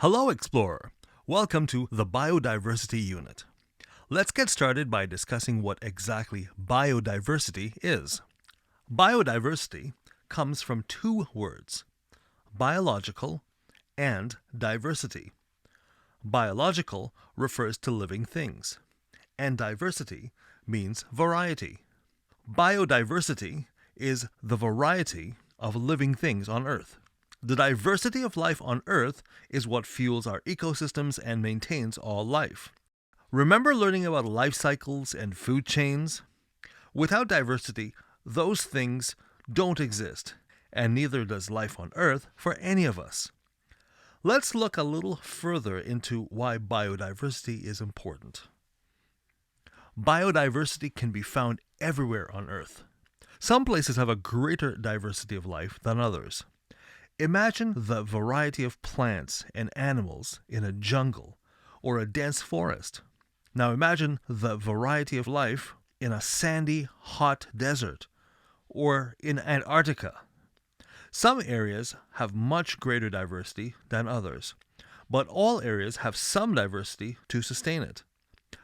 Hello, Explorer! Welcome to the Biodiversity Unit. Let's get started by discussing what exactly biodiversity is. Biodiversity comes from two words, biological and diversity. Biological refers to living things, and diversity means variety. Biodiversity is the variety of living things on Earth. The diversity of life on Earth is what fuels our ecosystems and maintains all life. Remember learning about life cycles and food chains? Without diversity, those things don't exist, and neither does life on Earth for any of us. Let's look a little further into why biodiversity is important. Biodiversity can be found everywhere on Earth. Some places have a greater diversity of life than others. Imagine the variety of plants and animals in a jungle or a dense forest. Now imagine the variety of life in a sandy, hot desert or in Antarctica. Some areas have much greater diversity than others, but all areas have some diversity to sustain it.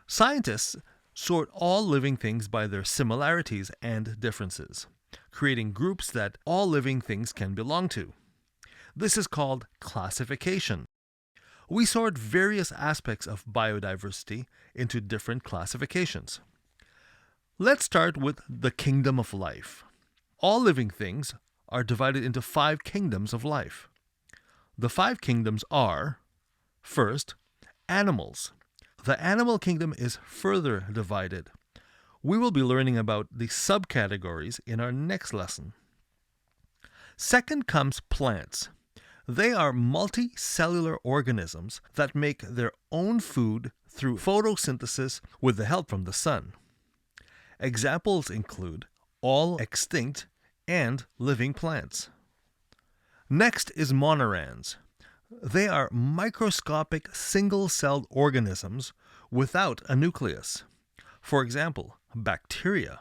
Scientists sort all living things by their similarities and differences, creating groups that all living things can belong to. This is called classification. We sort various aspects of biodiversity into different classifications. Let's start with the kingdom of life. All living things are divided into 5 kingdoms of life. The 5 kingdoms are, first, animals. The animal kingdom is further divided. We will be learning about the subcategories in our next lesson. Second comes plants. They are multicellular organisms that make their own food through photosynthesis with the help from the sun. Examples include all extinct and living plants. Next is monorans. They are microscopic single-celled organisms without a nucleus. For example, bacteria.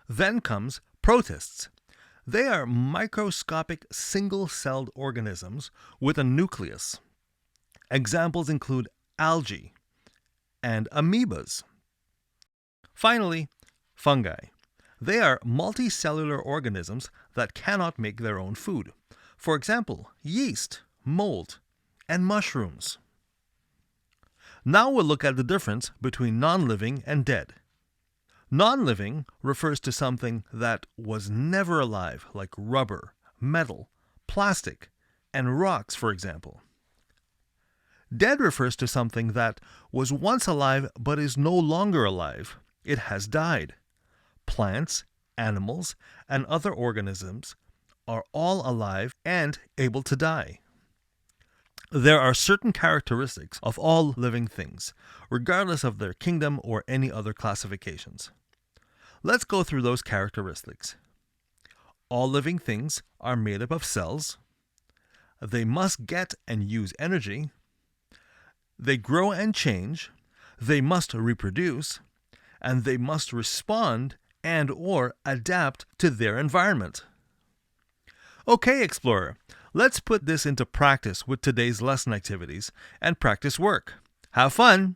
Then comes protists. They are microscopic single-celled organisms with a nucleus. Examples include algae and amoebas. Finally, fungi. They are multicellular organisms that cannot make their own food. For example, yeast, mold, and mushrooms. Now we'll look at the difference between non-living and dead. Non-living refers to something that was never alive, like rubber, metal, plastic, and rocks, for example. Dead refers to something that was once alive but is no longer alive. It has died. Plants, animals, and other organisms are all alive and able to die. There are certain characteristics of all living things, regardless of their kingdom or any other classifications. Let's go through those characteristics. All living things are made up of cells. They must get and use energy. They grow and change. They must reproduce. And they must respond and/or adapt to their environment. Okay, Explorer, let's put this into practice with today's lesson activities and practice work. Have fun!